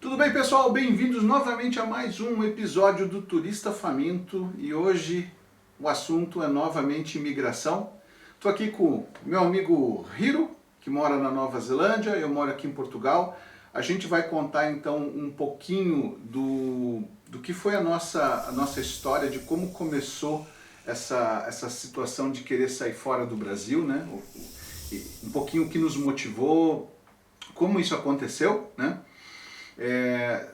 Tudo bem, pessoal? Bem-vindos novamente a mais um episódio do Turista Faminto e hoje o assunto é novamente imigração. Estou aqui com o meu amigo Hiro, que mora na Nova Zelândia, eu moro aqui em Portugal. A gente vai contar então um pouquinho do que foi a nossa história, de como começou essa situação de querer sair fora do Brasil, né? Um pouquinho o que nos motivou, como isso aconteceu, né?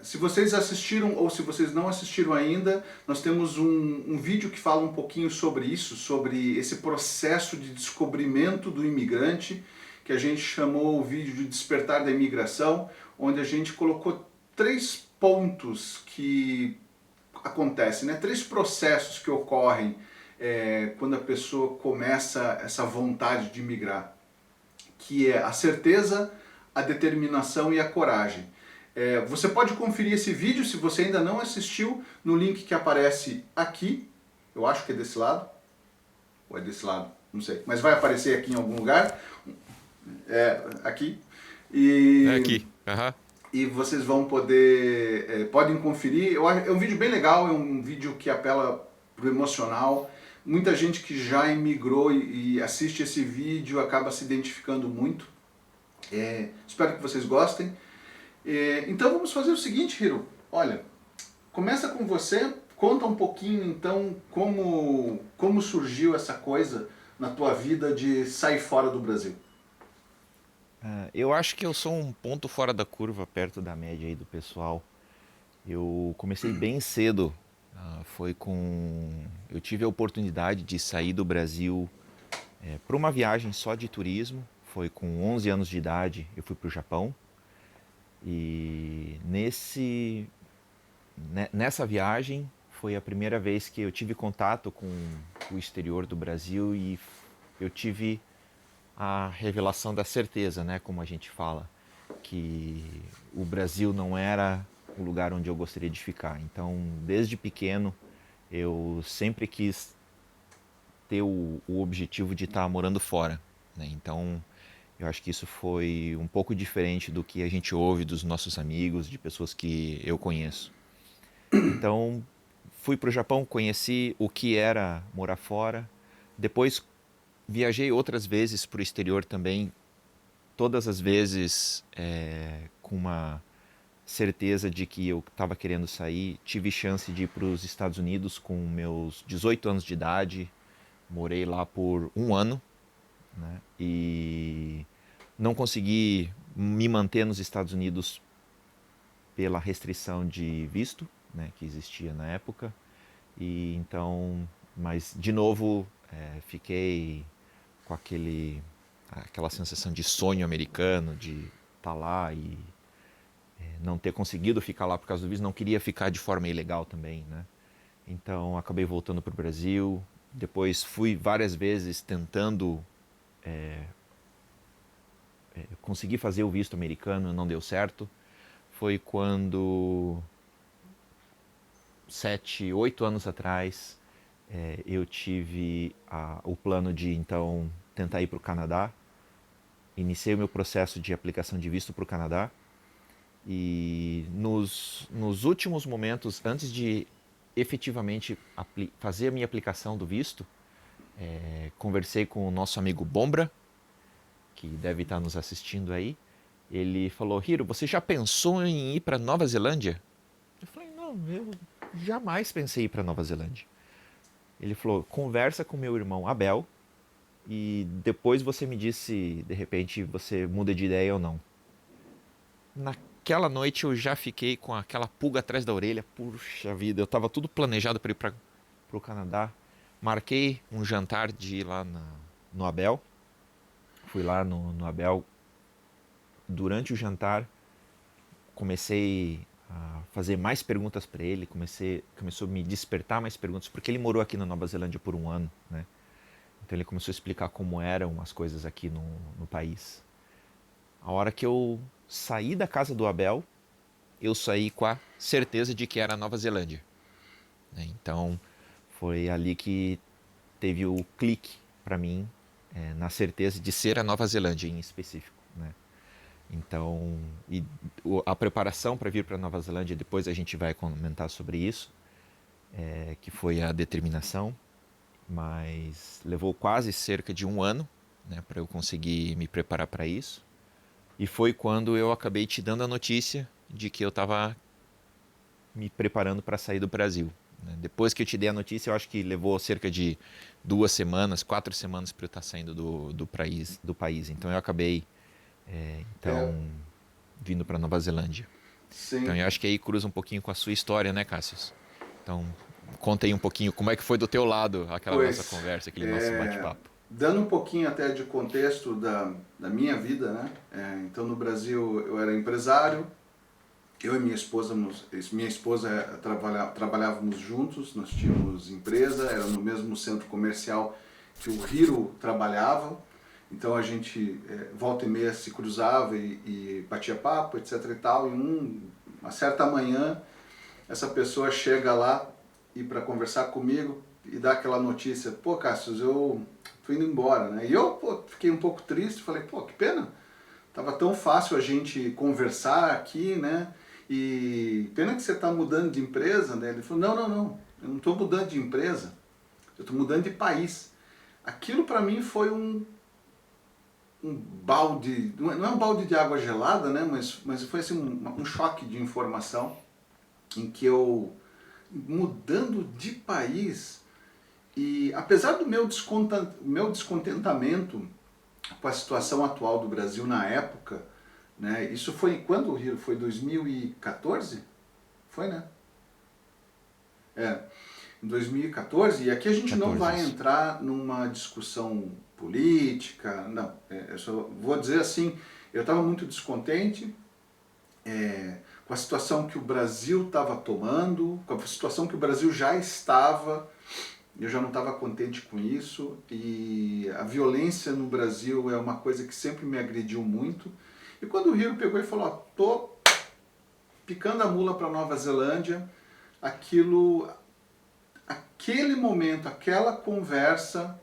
Se vocês assistiram ou se vocês não assistiram ainda, nós temos um vídeo que fala um pouquinho sobre isso, sobre esse processo de descobrimento do imigrante, que a gente chamou o vídeo de Despertar da Imigração, onde a gente colocou 3 pontos que acontecem, né? 3 processos que ocorrem quando a pessoa começa essa vontade de migrar, que é a certeza, a determinação e a coragem. Você pode conferir esse vídeo, se você ainda não assistiu, no link que aparece aqui. Eu acho que é desse lado. Ou é desse lado? Não sei. Mas vai aparecer aqui em algum lugar. Aqui. É E, aqui. Aham. e vocês vão poder... podem conferir. É um vídeo bem legal, é um vídeo que apela pro emocional. Muita gente que já imigrou e assiste esse vídeo acaba se identificando muito. Espero que vocês gostem. Então vamos fazer o seguinte, Hiro. Olha, começa com você, conta um pouquinho então como surgiu essa coisa na tua vida de sair fora do Brasil. Eu acho que eu sou um ponto fora da curva, perto da média aí do pessoal. Eu comecei bem cedo. Eu tive a oportunidade de sair do Brasil para uma viagem só de turismo. Foi com 11 anos de idade, eu fui para o Japão. E nessa viagem foi a primeira vez que eu tive contato com o exterior do Brasil e eu tive a revelação da certeza, né, como a gente fala, que o Brasil não era o lugar onde eu gostaria de ficar. Então, desde pequeno, eu sempre quis ter o objetivo de estar morando fora, né? Então, eu acho que isso foi um pouco diferente do que a gente ouve dos nossos amigos, de pessoas que eu conheço. Então, fui para o Japão, conheci o que era morar fora. Depois, viajei outras vezes para o exterior também, todas as vezes com uma certeza de que eu estava querendo sair. Tive chance de ir para os Estados Unidos com meus 18 anos de idade, morei lá por um ano, né? E não consegui me manter nos Estados Unidos pela restrição de visto, né, que existia na época. E então, mas de novo fiquei com aquela sensação de sonho americano, de estar lá e não ter conseguido ficar lá por causa do visto, não queria ficar de forma ilegal também, né? Então acabei voltando para o Brasil. Depois fui várias vezes tentando conseguir fazer o visto americano, não deu certo. Foi quando 7, 8 anos atrás eu tive o plano de então tentar ir para o Canadá. Iniciei o meu processo de aplicação de visto para o Canadá. E nos últimos momentos, antes de efetivamente fazer a minha aplicação do visto, conversei com o nosso amigo Bombra, que deve estar nos assistindo aí. Ele falou: Hiro, você já pensou em ir para Nova Zelândia? Eu falei: não, eu jamais pensei em ir para Nova Zelândia. Ele falou: conversa com meu irmão Abel e depois você me diz se de repente você muda de ideia ou não. Naquela noite eu já fiquei com aquela pulga atrás da orelha. Puxa vida, eu estava tudo planejado para ir para o Canadá. Marquei um jantar de ir lá no Abel. Fui lá no Abel. Durante o jantar, comecei a fazer mais perguntas para ele. Começou a me despertar mais perguntas, porque ele morou aqui na Nova Zelândia por um ano, né? Então ele começou a explicar como eram as coisas aqui no país. A hora que eu saí da casa do Abel, eu saí com a certeza de que era a Nova Zelândia, né? Então foi ali que teve o clique para mim, na certeza de ser a Nova Zelândia em específico, né? Então, a preparação para vir para Nova Zelândia, depois a gente vai comentar sobre isso, que foi a determinação, mas levou quase cerca de um ano, né, para eu conseguir me preparar para isso. E foi quando eu acabei te dando a notícia de que eu estava me preparando para sair do Brasil, né? Depois que eu te dei a notícia, eu acho que levou cerca de 2 semanas, 4 semanas para eu estar saindo do país. Então eu acabei É, então vindo para Nova Zelândia. Então sim. eu acho que aí cruza um pouquinho com a sua história, né, Cássio? Então conta aí um pouquinho como é que foi do teu lado aquela nossa Pois, conversa, aquele nosso bate-papo. dando um pouquinho até de contexto da minha vida, né? Então no Brasil eu era empresário, eu e minha esposa trabalhávamos juntos, nós tínhamos empresa, era no mesmo centro comercial que o Hiro trabalhava, então a gente volta e meia se cruzava e batia papo, etc e tal, e uma certa manhã essa pessoa chega lá e para conversar comigo e dá aquela notícia, pô Cássio, eu tô indo embora, né? E eu fiquei um pouco triste, falei, pô, que pena, tava tão fácil a gente conversar aqui, né? E pena que você está mudando de empresa, né? Ele falou, não, eu não estou mudando de empresa, eu estou mudando de país. Aquilo para mim foi um balde, não é um balde de água gelada, né? Mas foi assim um choque de informação em que eu, mudando de país, e apesar do meu descontentamento com a situação atual do Brasil na época, né? Isso foi quando, Rio? Foi 2014? Foi, né? É, em 2014, e aqui a gente não 14 vai isso. entrar numa discussão política, não. Eu só vou dizer assim, eu estava muito descontente com a situação que o Brasil estava tomando, com a situação que o Brasil já estava, eu já não estava contente com isso, e a violência no Brasil é uma coisa que sempre me agrediu muito. E quando o Rio pegou e falou, ó, tô picando a mula para Nova Zelândia, aquele momento, aquela conversa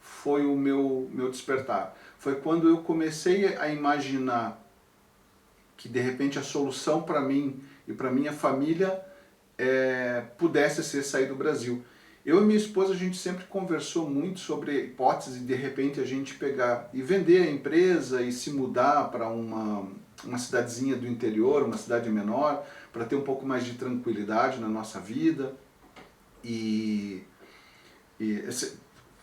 foi o meu despertar. Foi quando eu comecei a imaginar que de repente a solução para mim e para minha família pudesse ser sair do Brasil. Eu e minha esposa, a gente sempre conversou muito sobre a hipótese de repente a gente pegar e vender a empresa e se mudar para uma cidadezinha do interior, uma cidade menor, para ter um pouco mais de tranquilidade na nossa vida. E,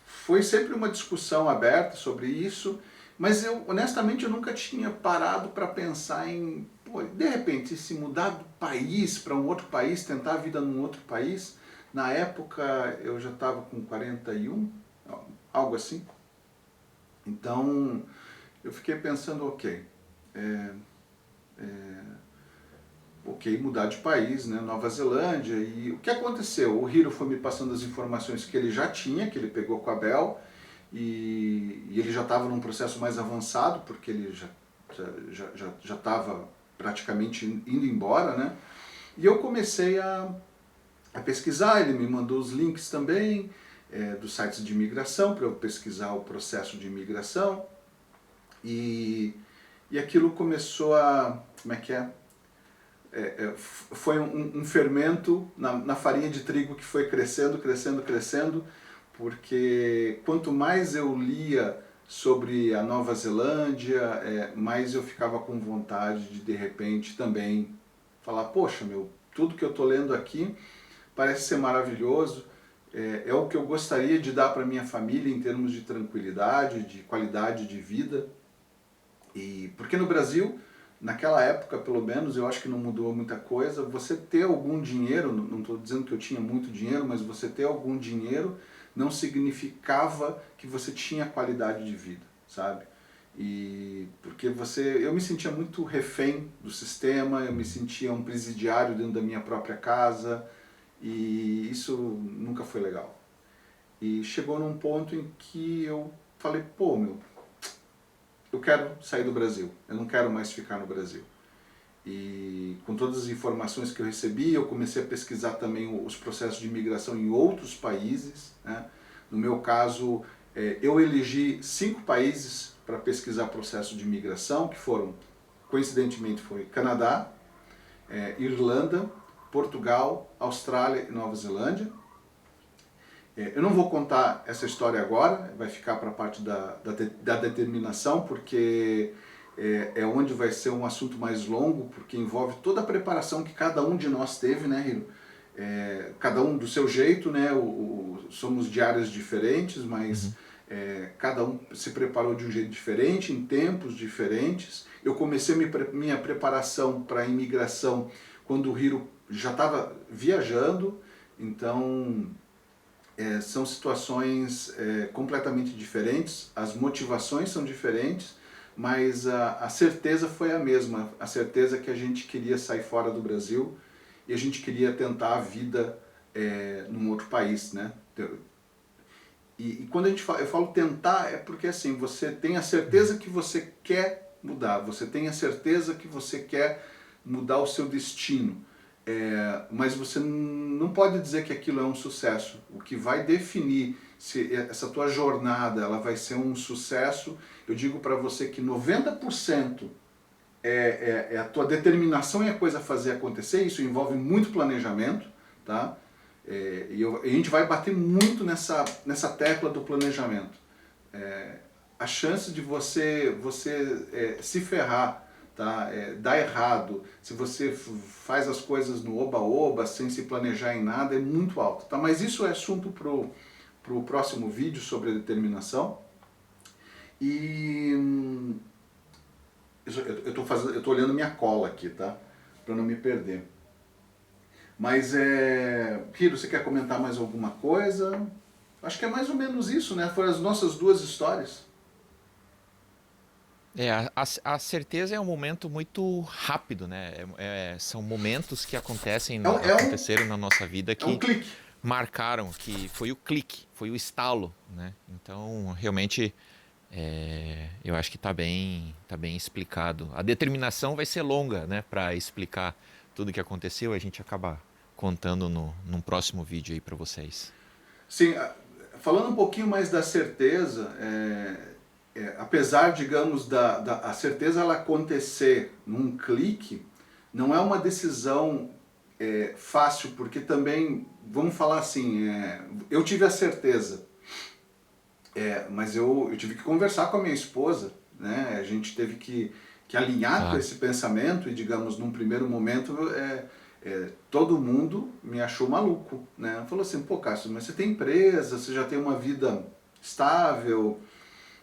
foi sempre uma discussão aberta sobre isso, mas eu honestamente eu nunca tinha parado para pensar em, pô, de repente, se mudar do país para um outro país, tentar a vida num outro país. Na época eu já estava com 41, algo assim. Então eu fiquei pensando, ok, ok, mudar de país, né, Nova Zelândia. E o que aconteceu? O Hiro foi me passando as informações que ele já tinha, que ele pegou com a Bel, e ele já estava num processo mais avançado, porque ele já estava praticamente indo embora, né? E eu comecei a pesquisar, ele me mandou os links também dos sites de imigração para eu pesquisar o processo de imigração, e aquilo começou a, como é que é? Foi um fermento na farinha de trigo que foi crescendo, crescendo, crescendo, porque quanto mais eu lia sobre a Nova Zelândia, mais eu ficava com vontade de repente também falar, poxa meu, tudo que eu estou lendo aqui parece ser maravilhoso, é o que eu gostaria de dar para minha família em termos de tranquilidade, de qualidade de vida. E porque no Brasil, naquela época pelo menos, eu acho que não mudou muita coisa, você ter algum dinheiro, não estou dizendo que eu tinha muito dinheiro, mas você ter algum dinheiro não significava que você tinha qualidade de vida, sabe? E porque eu me sentia muito refém do sistema, eu me sentia um presidiário dentro da minha própria casa, e isso nunca foi legal. E chegou num ponto em que eu falei, pô, meu, eu quero sair do Brasil, eu não quero mais ficar no Brasil. E com todas as informações que eu recebi, eu comecei a pesquisar também os processos de imigração em outros países, né? No meu caso, eu elegi 5 países para pesquisar processo de imigração, que foram coincidentemente foi Canadá, Irlanda, Portugal, Austrália e Nova Zelândia. Eu não vou contar essa história agora, vai ficar para a parte da determinação, porque é onde vai ser um assunto mais longo, porque envolve toda a preparação que cada um de nós teve, né, Hiro? Cada um do seu jeito, né? Somos de áreas diferentes, mas cada um se preparou de um jeito diferente, em tempos diferentes. Eu comecei minha preparação para a imigração quando o Hiro já estava viajando, então são situações completamente diferentes, as motivações são diferentes, mas a certeza foi a mesma, a certeza que a gente queria sair fora do Brasil e a gente queria tentar a vida num outro país, né? E quando eu falo tentar, é porque assim, você tem a certeza que você quer mudar, você tem a certeza que você quer mudar o seu destino, mas você não pode dizer que aquilo é um sucesso. O que vai definir se essa tua jornada ela vai ser um sucesso, eu digo para você que 90% é a tua determinação e a coisa fazer acontecer. Isso envolve muito planejamento, tá? E a gente vai bater muito nessa tecla do planejamento. A chance de você se ferrar, tá? Dar errado, se você faz as coisas no oba-oba, sem se planejar em nada, é muito alto, tá? Mas isso é assunto pro próximo vídeo sobre a determinação. E eu tô olhando minha cola aqui, tá? Para não me perder. Mas Hiro, você quer comentar mais alguma coisa? Acho que é mais ou menos isso, né? Foram as nossas duas histórias. A certeza é um momento muito rápido, né? São momentos que É aconteceram na nossa vida um que clique. marcaram, que foi o clique, foi o estalo, né? Então, realmente, eu acho que tá bem explicado. A determinação vai ser longa, né? Para explicar tudo o que aconteceu, a gente acaba contando num próximo vídeo aí para vocês. Sim, falando um pouquinho mais da certeza, apesar, digamos, a certeza ela acontecer num clique, não é uma decisão fácil, porque também, vamos falar assim, eu tive a certeza, mas eu tive que conversar com a minha esposa, né? A gente teve que alinhar com esse pensamento e, digamos, num primeiro momento, todo mundo me achou maluco, né? Falou assim, pô, Cássio, mas você tem empresa, você já tem uma vida estável,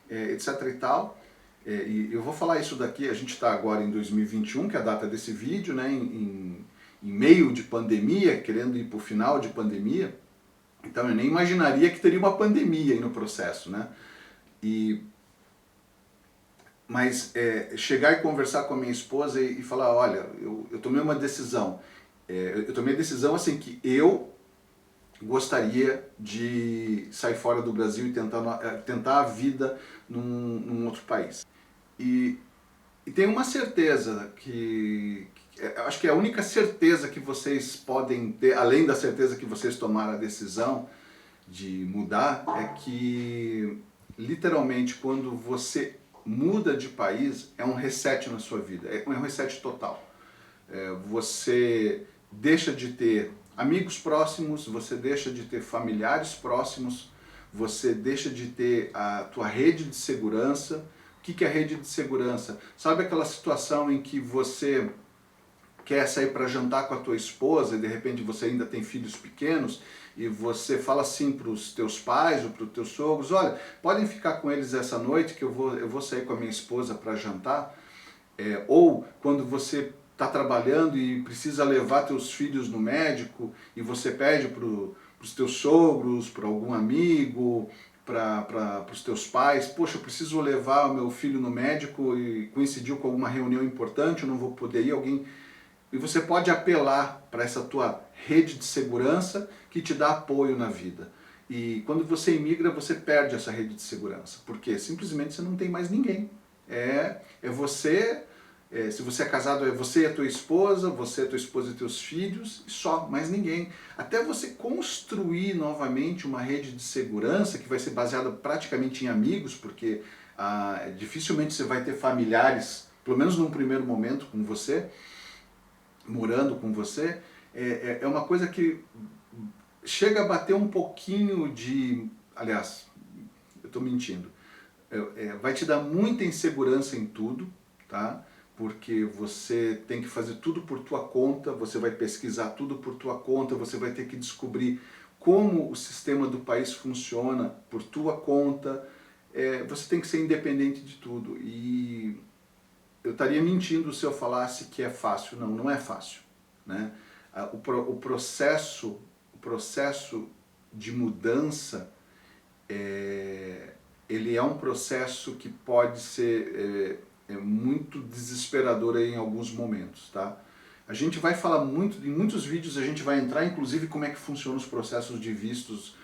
etc e tal. E eu vou falar isso daqui, a gente está agora em 2021, que é a data desse vídeo, né? Em meio de pandemia, querendo ir para o final de pandemia. Então eu nem imaginaria que teria uma pandemia aí no processo, né? Mas chegar e conversar com a minha esposa e falar, olha, eu tomei uma decisão. Eu tomei a decisão assim que eu gostaria de sair fora do Brasil e tentar a vida num outro país. E tenho uma certeza acho que é a única certeza que vocês podem ter, além da certeza que vocês tomaram a decisão de mudar, é que literalmente quando você muda de país é um reset na sua vida, é um reset total. Você deixa de ter amigos próximos, você deixa de ter familiares próximos, você deixa de ter a tua rede de segurança. O que é rede de segurança? Sabe aquela situação em que você quer sair para jantar com a tua esposa e de repente você ainda tem filhos pequenos e você fala assim para os teus pais ou para os teus sogros, olha, podem ficar com eles essa noite que eu vou sair com a minha esposa para jantar? Ou quando você está trabalhando e precisa levar teus filhos no médico e você pede para os teus sogros, para algum amigo, para os teus pais, poxa, eu preciso levar o meu filho no médico e coincidiu com alguma reunião importante, eu não vou poder ir, e você pode apelar para essa tua rede de segurança que te dá apoio na vida. E quando você imigra, você perde essa rede de segurança, porque simplesmente você não tem mais ninguém. Você, se você é casado, é você e a tua esposa e teus filhos, e só, mais ninguém. Até você construir novamente uma rede de segurança que vai ser baseada praticamente em amigos, porque dificilmente você vai ter familiares pelo menos num primeiro momento com você, morando com você, é uma coisa que chega a bater um pouquinho de... Aliás, eu estou mentindo. Vai te dar muita insegurança em tudo, tá? Porque você tem que fazer tudo por tua conta, você vai pesquisar tudo por tua conta, você vai ter que descobrir como o sistema do país funciona por tua conta. Você tem que ser independente de tudo. E eu estaria mentindo se eu falasse que é fácil. Não, não é fácil, né? O processo de mudança, ele é um processo que pode ser muito desesperador em alguns momentos, tá? A gente vai falar muito, em muitos vídeos a gente vai entrar inclusive como é que funcionam os processos de vistos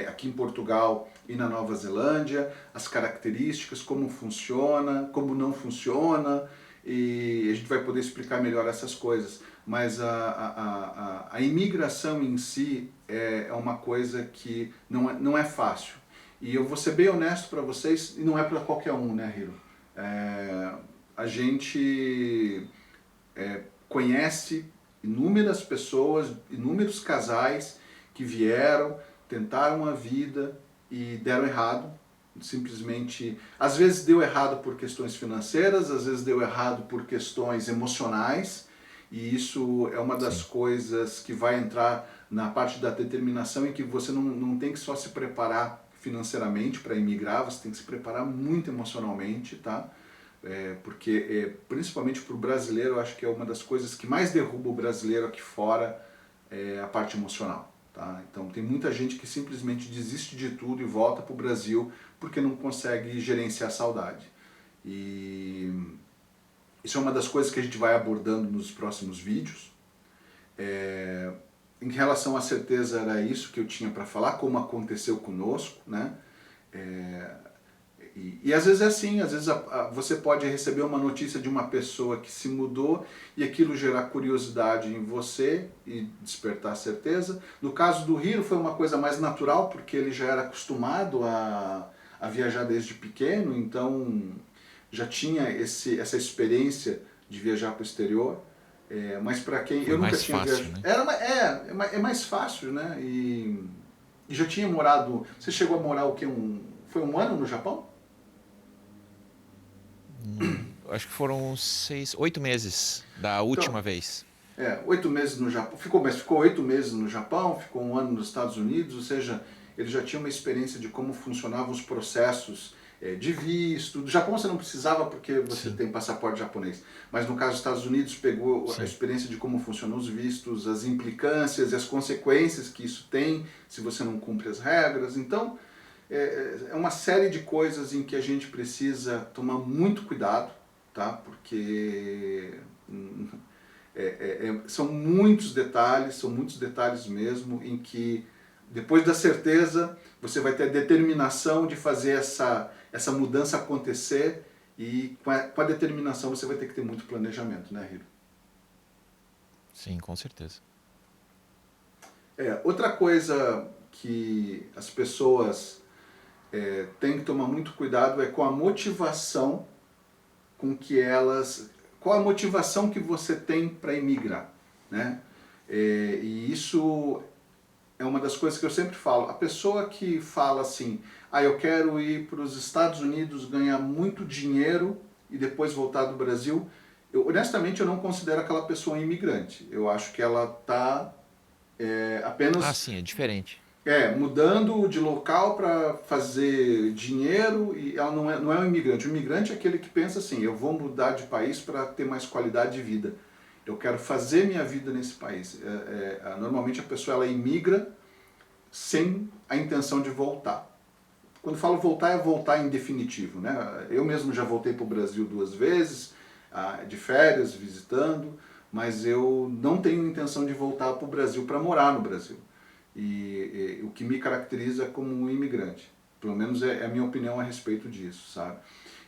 aqui em Portugal e na Nova Zelândia, as características, como funciona, como não funciona, e a gente vai poder explicar melhor essas coisas. Mas a imigração em si é uma coisa que não é fácil. E eu vou ser bem honesto para vocês, e não é para qualquer um, né, Hiro? A gente conhece inúmeras pessoas, inúmeros casais que vieram, tentaram a vida e deram errado. Simplesmente, às vezes deu errado por questões financeiras, às vezes deu errado por questões emocionais, e isso é uma das coisas que vai entrar na parte da determinação, em que você não tem que só se preparar financeiramente para emigrar, você tem que se preparar muito emocionalmente, tá? Porque principalmente para o brasileiro, eu acho que é uma das coisas que mais derruba o brasileiro aqui fora, a parte emocional, tá? Então tem muita gente que simplesmente desiste de tudo e volta para o Brasil porque não consegue gerenciar a saudade. E isso é uma das coisas que a gente vai abordando nos próximos vídeos. Em relação à certeza, era isso que eu tinha para falar, como aconteceu conosco, né? E às vezes é assim, às vezes você pode receber uma notícia de uma pessoa que se mudou e aquilo gerar curiosidade em você e despertar certeza. No caso do Hiro foi uma coisa mais natural, porque ele já era acostumado a viajar desde pequeno, então já tinha essa experiência de viajar para o exterior. Mas para quem... Foi eu nunca mais tinha fácil, viajado. né? É mais fácil, né? E já tinha morado... Você chegou a morar o quê? Foi um ano no Japão? Acho que foram 8 meses da última Então, vez. 8 meses no Japão. Mas ficou 8 meses no Japão, ficou um ano nos Estados Unidos, ou seja, ele já tinha uma experiência de como funcionavam os processos de visto. Do Japão você não precisava porque você Sim, tem passaporte japonês. Mas no caso dos Estados Unidos pegou a sim. experiência de como funcionam os vistos, as implicâncias e as consequências que isso tem se você não cumpre as regras. Então, é uma série de coisas em que a gente precisa tomar muito cuidado, tá? Porque são muitos detalhes mesmo, em que depois da certeza você vai ter a determinação de fazer essa mudança acontecer, e com a determinação você vai ter que ter muito planejamento, né, Hiro? Sim, com certeza. Outra coisa que as pessoas têm que tomar muito cuidado é com a motivação com que elas... Qual a motivação que você tem para emigrar, né? E isso é uma das coisas que eu sempre falo. A pessoa que fala assim, eu quero ir para os Estados Unidos, ganhar muito dinheiro e depois voltar do Brasil, honestamente eu não considero aquela pessoa um imigrante. Eu acho que ela está Ah, apenas sim, é diferente. mudando de local para fazer dinheiro, e ela não é um imigrante. O imigrante é aquele que pensa assim, eu vou mudar de país para ter mais qualidade de vida. Eu quero fazer minha vida nesse país. Normalmente a pessoa ela imigra sem a intenção de voltar. Quando falo voltar, é voltar em definitivo, né? Eu mesmo já voltei para o Brasil 2 vezes, de férias, visitando, mas eu não tenho intenção de voltar para o Brasil para morar no Brasil. E o que me caracteriza como um imigrante. Pelo menos é a minha opinião a respeito disso, sabe?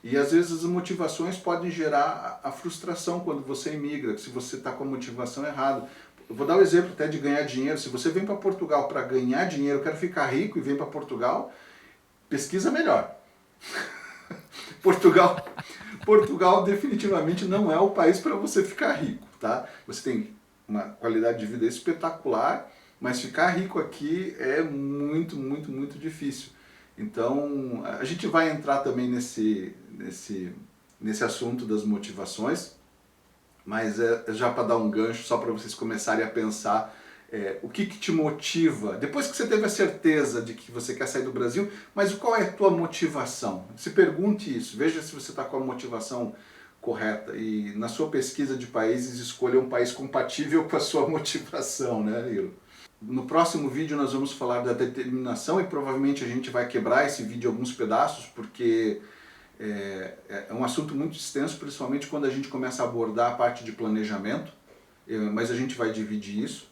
E às vezes as motivações podem gerar a frustração quando você imigra, se você está com a motivação errada. Eu vou dar um exemplo até de ganhar dinheiro. Se você vem para Portugal para ganhar dinheiro, eu quero ficar rico e vem para Portugal, pesquisa melhor. Portugal, Portugal definitivamente não é o país para você ficar rico, tá? Você tem uma qualidade de vida espetacular, mas ficar rico aqui é muito, muito, muito difícil. Então, a gente vai entrar também nesse assunto das motivações, mas é já para dar um gancho, só para vocês começarem a pensar o que te motiva, depois que você teve a certeza de que você quer sair do Brasil, mas qual é a tua motivação? Se pergunte isso, veja se você está com a motivação correta e na sua pesquisa de países escolha um país compatível com a sua motivação, né, Lilo? No próximo vídeo nós vamos falar da determinação e provavelmente a gente vai quebrar esse vídeo em alguns pedaços porque é um assunto muito extenso, principalmente quando a gente começa a abordar a parte de planejamento, mas a gente vai dividir isso.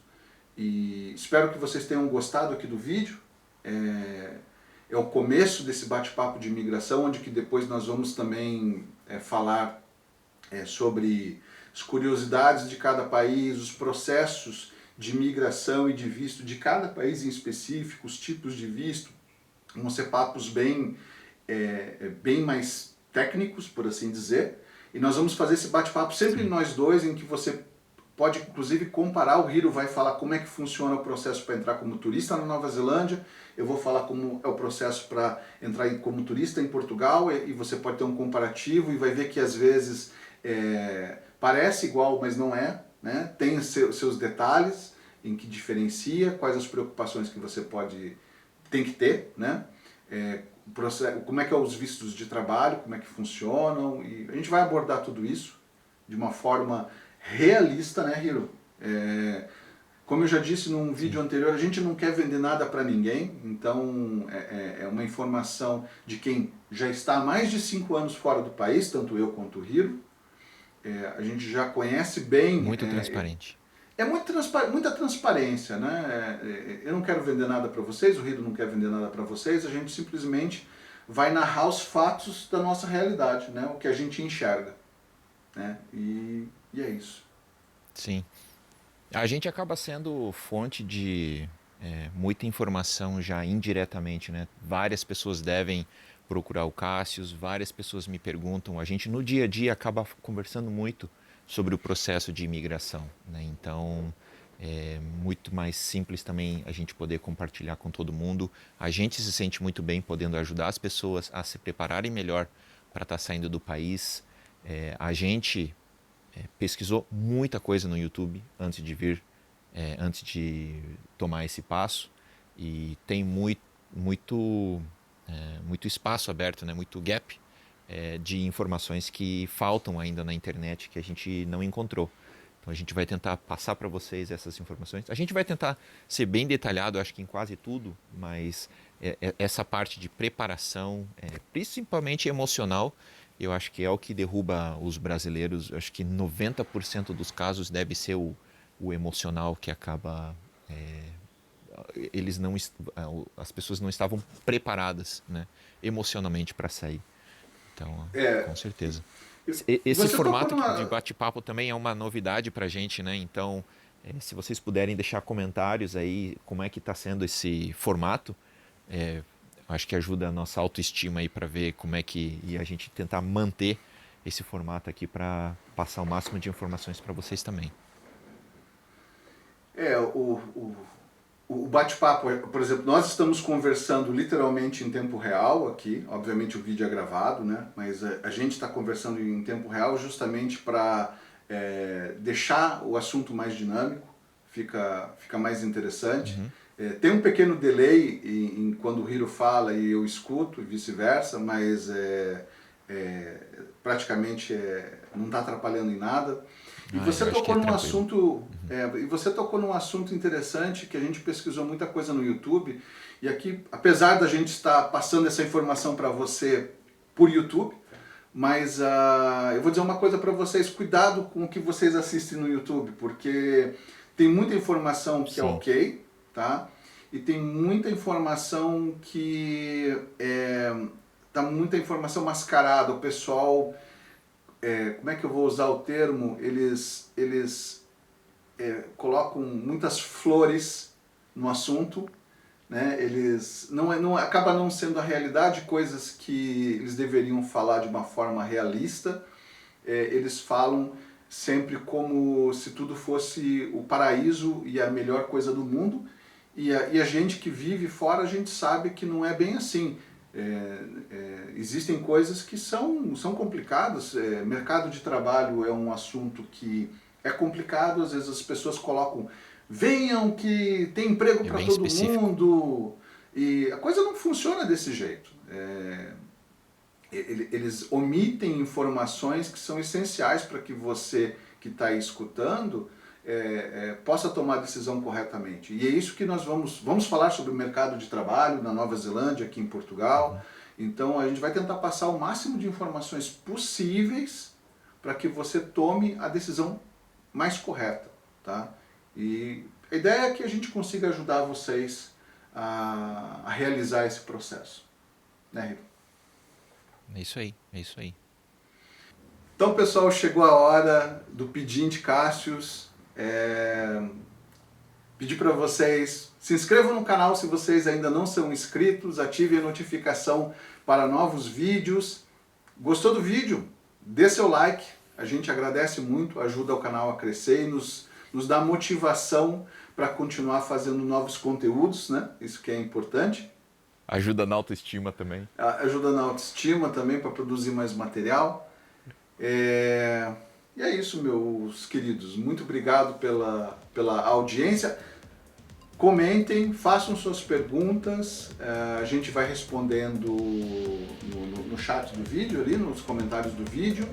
E espero que vocês tenham gostado aqui do vídeo. É o começo desse bate-papo de imigração, onde que depois nós vamos também falar sobre as curiosidades de cada país, os processos de imigração e de visto de cada país em específico, os tipos de visto. Vão ser papos bem mais técnicos, por assim dizer. E nós vamos fazer esse bate-papo sempre nós dois, em que você pode inclusive comparar. O Hiro vai falar como é que funciona o processo para entrar como turista na Nova Zelândia, eu vou falar como é o processo para entrar como turista em Portugal, e você pode ter um comparativo e vai ver que às vezes parece igual, mas não é, né? Tem seus detalhes em que diferencia, quais as preocupações que você tem que ter, né? Como é que é os vistos de trabalho, como é que funcionam, e a gente vai abordar tudo isso de uma forma realista, né, Hiro? Como eu já disse num vídeo anterior, a gente não quer vender nada para ninguém, então é uma informação de quem já está há mais de 5 anos fora do país, tanto eu quanto o Hiro. A gente já conhece bem... Muito transparente. Muita transparência, né? Eu não quero vender nada para vocês, o Hiro não quer vender nada para vocês, a gente simplesmente vai narrar os fatos da nossa realidade, né? O que a gente enxerga, né? E é isso. Sim. A gente acaba sendo fonte de muita informação já indiretamente, né? Várias pessoas devem procurar o Cássius, várias pessoas me perguntam, a gente no dia a dia acaba conversando muito sobre o processo de imigração, né? Então é muito mais simples também a gente poder compartilhar com todo mundo. A gente se sente muito bem podendo ajudar as pessoas a se prepararem melhor para estar saindo do país. A gente pesquisou muita coisa no YouTube antes de vir, antes de tomar esse passo, e tem muito espaço aberto, né? Muito gap de informações que faltam ainda na internet que a gente não encontrou. Então a gente vai tentar passar para vocês essas informações. A gente vai tentar ser bem detalhado, acho que em quase tudo, mas essa parte de preparação, principalmente emocional, eu acho que é o que derruba os brasileiros. Eu acho que 90% dos casos deve ser o emocional que acaba... as pessoas não estavam preparadas, né, emocionalmente para sair. Então, com certeza. Esse formato de bate-papo também é uma novidade para a gente, né? Então, se vocês puderem deixar comentários aí, como é que está sendo esse formato, acho que ajuda a nossa autoestima aí para ver como é que... E a gente tentar manter esse formato aqui para passar o máximo de informações para vocês também. O bate-papo, por exemplo, nós estamos conversando literalmente em tempo real aqui, obviamente o vídeo é gravado, né? Mas a gente está conversando em tempo real justamente para deixar o assunto mais dinâmico, fica mais interessante. Tem um pequeno delay em quando o Hiro fala e eu escuto, e vice-versa, mas praticamente não está atrapalhando em nada. E você tocou num assunto, interessante, que a gente pesquisou muita coisa no YouTube, e aqui, apesar da gente estar passando essa informação para você por YouTube, mas eu vou dizer uma coisa para vocês: cuidado com o que vocês assistem no YouTube, porque tem muita informação que é ok, tá? E tem muita informação que tá muita informação mascarada. O pessoal, como é que eu vou usar o termo? Eles colocam muitas flores no assunto, né? Eles acaba não sendo a realidade, coisas que eles deveriam falar de uma forma realista. Eles falam sempre como se tudo fosse o paraíso e a melhor coisa do mundo, e a gente que vive fora, a gente sabe que não é bem assim. Existem coisas que são complicadas. Mercado de trabalho é um assunto que é complicado. Às vezes as pessoas colocam: venham que tem emprego para todo mundo, e a coisa não funciona desse jeito. Eles omitem informações que são essenciais para que você que está aí escutando possa tomar a decisão corretamente. E é isso que nós vamos falar sobre o mercado de trabalho na Nova Zelândia, aqui em Portugal. Então a gente vai tentar passar o máximo de informações possíveis para que você tome a decisão mais correta, tá? E a ideia é que a gente consiga ajudar vocês a realizar esse processo, né, Rito? É isso aí, é isso aí. Então, pessoal, chegou a hora do pedinte Cássius. Pedir para vocês se inscrevam no canal se vocês ainda não são inscritos, ativem a notificação para novos vídeos. Gostou do vídeo? Dê seu like, a gente agradece muito, ajuda o canal a crescer e nos dá motivação para continuar fazendo novos conteúdos, né? Isso que é importante. Ajuda na autoestima também. Ajuda na autoestima também para produzir mais material. E é isso, meus queridos. Muito obrigado pela audiência. Comentem, façam suas perguntas. A gente vai respondendo no chat do vídeo, ali nos comentários do vídeo.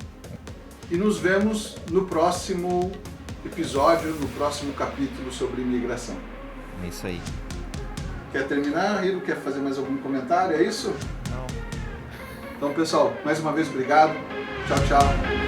E nos vemos no próximo episódio, no próximo capítulo sobre imigração. É isso aí. Quer terminar, Hiro? Quer fazer mais algum comentário? É isso? Não. Então, pessoal, mais uma vez, obrigado. Tchau, tchau.